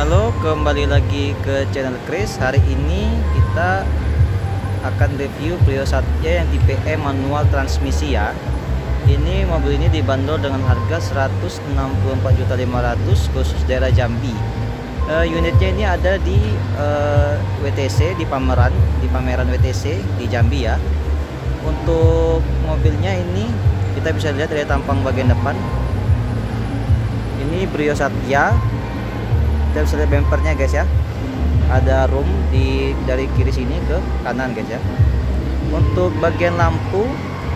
Halo, kembali lagi ke channel Chris. Hari ini kita akan review Brio Satya yang tipe E manual transmisi ya. Ini mobil ini dibanderol dengan harga 164.500 khusus daerah Jambi. Unitnya ini ada di WTC di pameran WTC di Jambi ya. Untuk mobilnya ini kita bisa lihat dari tampang bagian depan. Ini Brio Satya. Kita bisa lihat bumpernya guys ya, ada room dari kiri sini ke kanan guys ya. Untuk bagian lampu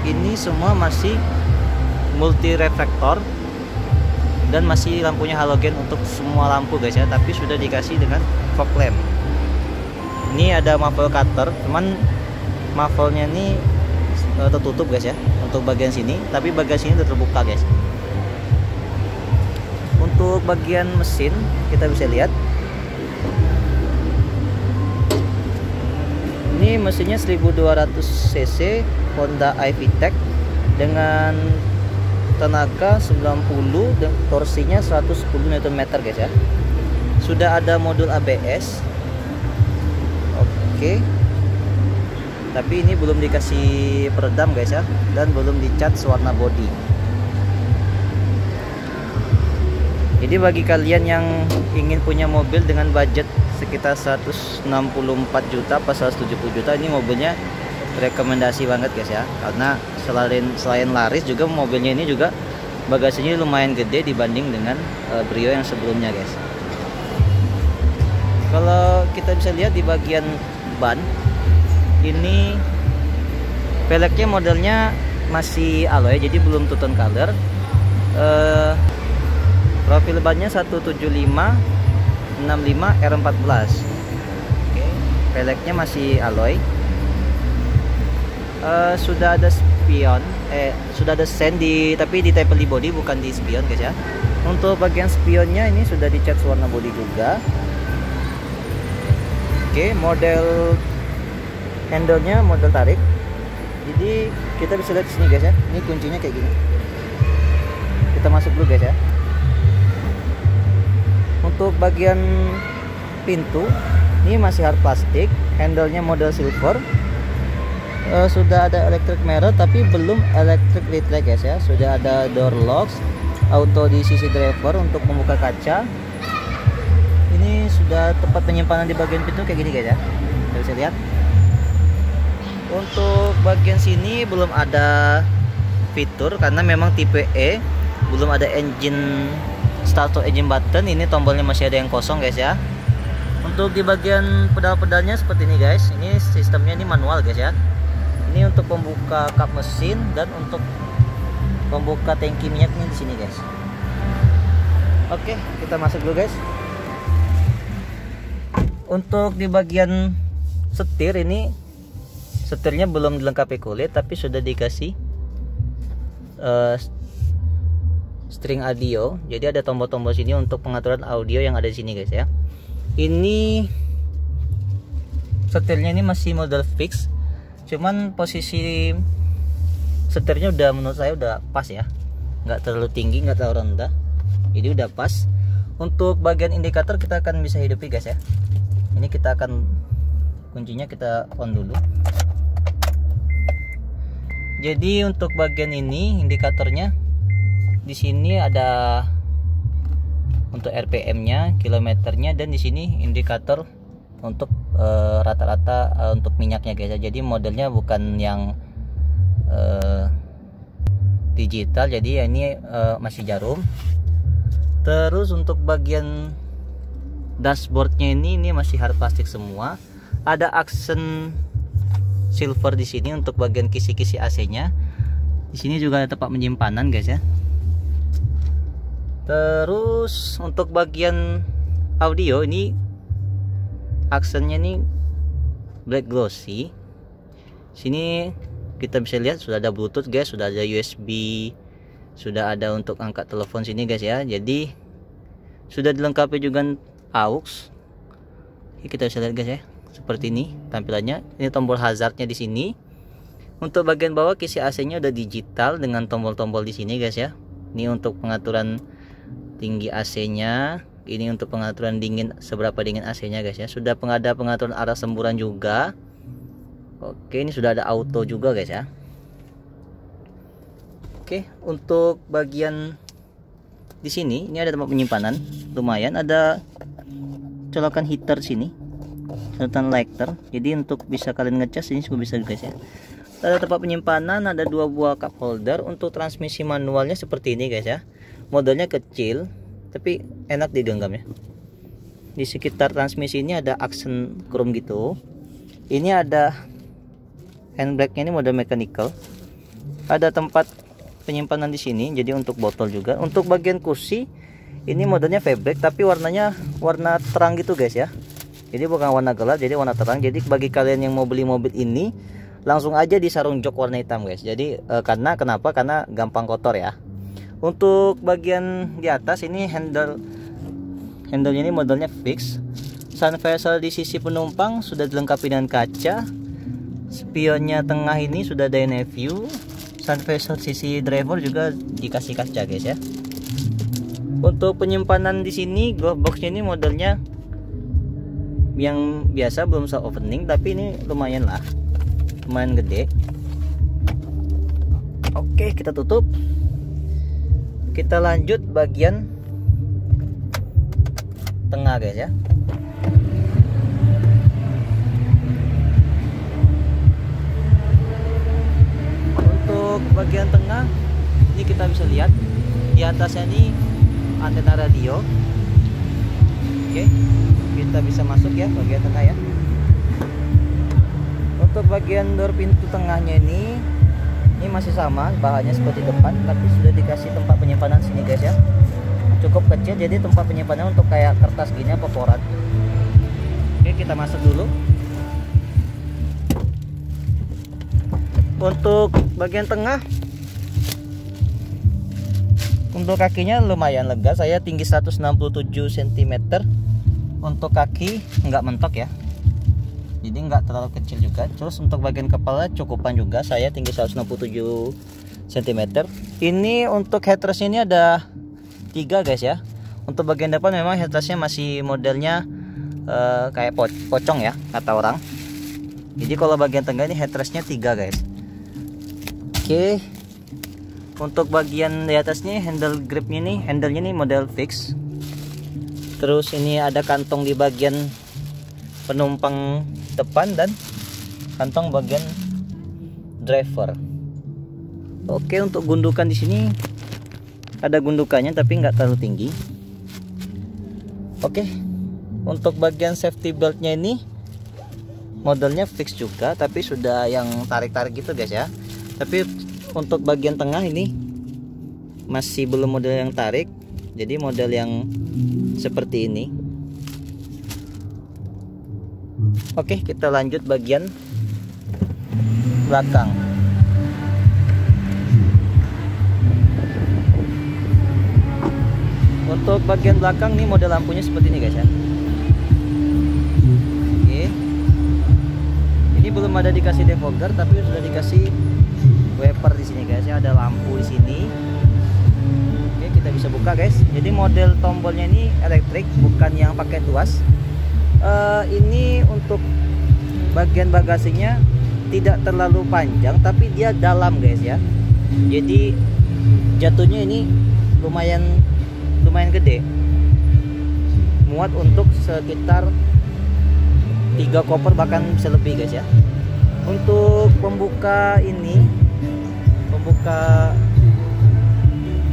ini semua masih multi reflektor dan masih lampunya halogen untuk semua lampu guys ya, tapi sudah dikasih dengan fog lamp. Ini ada muffle cutter, cuman muffle-nya ini tertutup guys ya untuk bagian sini, tapi bagian sini udah terbuka guys. Untuk bagian mesin kita bisa lihat ini mesinnya 1200 cc Honda iVTEC dengan tenaga 90 dan torsinya 110 Nm guys ya. Sudah ada modul ABS. Oke. Tapi ini belum dikasih peredam guys ya, dan belum dicat warna body. Jadi bagi kalian yang ingin punya mobil dengan budget sekitar 164 juta pas 170 juta, ini mobilnya rekomendasi banget guys ya. Karena selain laris juga mobilnya ini juga bagasinya lumayan gede dibanding dengan Brio yang sebelumnya guys. Kalau kita bisa lihat di bagian ban, ini velgnya modelnya masih alloy jadi belum two tone color. Profil bannya 175 65 R14. Oke, velgnya masih alloy. Sudah ada spion, sudah ada sen tapi di tempel di body bukan di spion guys ya. Untuk bagian spionnya ini sudah dicat warna body juga. Oke, model handle-nya model tarik. Jadi kita bisa lihat di sini guys ya. Ini kuncinya kayak gini. Kita masuk dulu guys ya. Untuk bagian pintu ini masih hard plastik, handle-nya model silver. Sudah ada electric mirror tapi belum electric rear guys ya. Sudah ada door locks, auto di sisi driver untuk membuka kaca. Ini sudah tempat penyimpanan di bagian pintu kayak gini guys ya. Kita bisa lihat. Untuk bagian sini belum ada fitur karena memang tipe E, belum ada engine start engine button. Ini tombolnya masih ada yang kosong guys ya. Untuk di bagian pedal-pedalnya seperti ini guys. Ini sistemnya ini manual guys ya. Ini untuk pembuka kap mesin dan untuk pembuka tangki minyaknya di sini guys. Oke, kita masuk dulu guys. Untuk di bagian setir ini, setirnya belum dilengkapi kulit tapi sudah dikasih string audio. Jadi ada tombol-tombol sini untuk pengaturan audio yang ada di sini guys ya. Ini setirnya ini masih model fix, cuman posisi setirnya udah menurut saya udah pas ya, nggak terlalu tinggi nggak terlalu rendah, jadi udah pas. Untuk bagian indikator kita akan bisa hidupi guys ya. Ini kita akan kuncinya kita on dulu. Jadi untuk bagian ini indikatornya di sini ada untuk RPM-nya, kilometernya, dan di sini indikator untuk rata-rata untuk minyaknya guys ya. Jadi modelnya bukan yang digital, jadi ya ini masih jarum. Terus untuk bagian dashboardnya ini masih hard plastik semua. Ada aksen silver di sini untuk bagian kisi-kisi AC-nya. Di sini juga ada tempat penyimpanan guys ya. Terus untuk bagian audio ini aksennya ini black glossy. Sini kita bisa lihat sudah ada Bluetooth guys, sudah ada USB, sudah ada untuk angkat telepon sini guys ya. Jadi sudah dilengkapi juga aux. Ini kita bisa lihat guys ya, seperti ini tampilannya. Ini tombol hazardnya di sini. Untuk bagian bawah kisi AC-nya udah digital dengan tombol-tombol di sini guys ya. Ini untuk pengaturan tinggi AC-nya Ini untuk pengaturan dingin, seberapa dingin AC-nya guys ya. Sudah ada pengaturan arah semburan juga. Oke, ini sudah ada auto juga guys ya. Oke, untuk bagian di sini ini ada tempat penyimpanan, lumayan ada colokan heater sini, colokan lighter. Jadi untuk bisa kalian ngecas ini juga bisa guys ya. Ada tempat penyimpanan, ada 2 buah cup holder. Untuk transmisi manualnya seperti ini guys ya. Modelnya kecil tapi enak digenggam ya. Di sekitar transmisi ini ada aksen chrome gitu. Ini ada handbrake-nya, ini model mechanical. Ada tempat penyimpanan di sini, jadi untuk botol juga. Untuk bagian kursi ini modelnya fabric tapi warnanya warna terang gitu guys ya. Jadi bukan warna gelap, jadi warna terang. Jadi bagi kalian yang mau beli mobil ini langsung aja disarung jok warna hitam guys. Jadi kenapa? Karena gampang kotor ya. Untuk bagian di atas ini handle-nya ini modelnya fix. Sun visor di sisi penumpang sudah dilengkapi dengan kaca. Spionnya tengah ini sudah ada night view. Sun visor sisi driver juga dikasih kaca guys ya. Untuk penyimpanan di sini glove boxnya ini modelnya yang biasa, belum soft opening, tapi ini lumayan lah, lumayan gede. Oke, kita tutup. Kita lanjut bagian tengah guys ya. Untuk bagian tengah ini kita bisa lihat di atasnya ini antena radio. Oke, kita bisa masuk ya bagian tengah ya. Untuk bagian door pintu tengahnya ini masih sama bahannya seperti depan, tapi sudah dikasih tempat penyimpanan sini guys ya. Cukup kecil, jadi tempat penyimpanannya untuk kayak kertas gini apa koran. Oke, kita masuk dulu. Untuk bagian tengah, untuk kakinya lumayan lega. Saya tinggi 167 cm. Untuk kaki nggak mentok ya, jadi nggak terlalu kecil juga. Terus untuk bagian kepala cukupan juga, saya tinggi 167 cm. Ini untuk headrestnya ini ada 3 guys ya. Untuk bagian depan memang headrestnya masih modelnya kayak pocong ya kata orang. Jadi kalau bagian tengah ini headrestnya 3 guys. Oke, untuk bagian di atasnya handle gripnya ini, handle-nya ini model fix. Terus ini ada kantong di bagian penumpang depan dan kantong bagian driver. Oke, untuk gundukan di sini ada gundukannya tapi nggak terlalu tinggi. Oke, untuk bagian safety beltnya ini modelnya fix juga, tapi sudah yang tarik-tarik gitu guys ya. Tapi untuk bagian tengah ini masih belum model yang tarik, jadi model yang seperti ini. Oke, kita lanjut bagian belakang. Untuk bagian belakang nih model lampunya seperti ini guys ya. Oke, ini belum ada dikasih defogger, tapi sudah dikasih wiper di sini guys ya. Ada lampu di sini. Oke, kita bisa buka guys. Jadi model tombolnya ini elektrik, bukan yang pakai tuas. Ini untuk bagian bagasinya tidak terlalu panjang, tapi dia dalam guys ya. Jadi jatuhnya ini lumayan gede, muat untuk sekitar 3 koper bahkan bisa lebih guys ya. Untuk pembuka ini, pembuka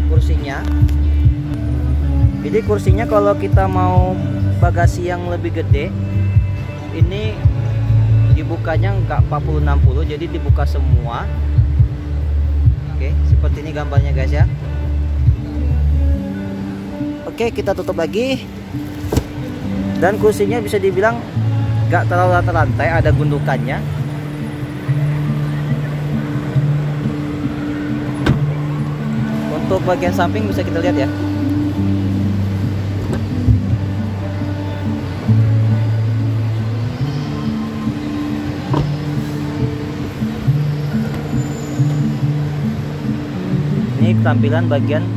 kursinya, jadi kursinya kalau kita mau bagasi yang lebih gede ini dibukanya nggak 40-60, jadi dibuka semua. Oke, seperti ini gambarnya guys ya. Oke, kita tutup lagi. Dan kursinya bisa dibilang nggak terlalu rata lantai, ada gundukannya. Untuk bagian samping bisa kita lihat ya. Ini tampilan bagian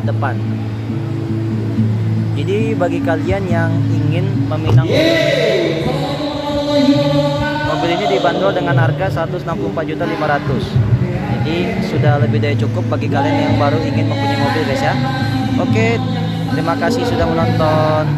depan. Jadi bagi kalian yang ingin meminang mobil ini dibanderol dengan harga 164.500.000. Jadi sudah lebih dari cukup bagi kalian yang baru ingin mempunyai mobil guys ya. Oke, terima kasih sudah menonton.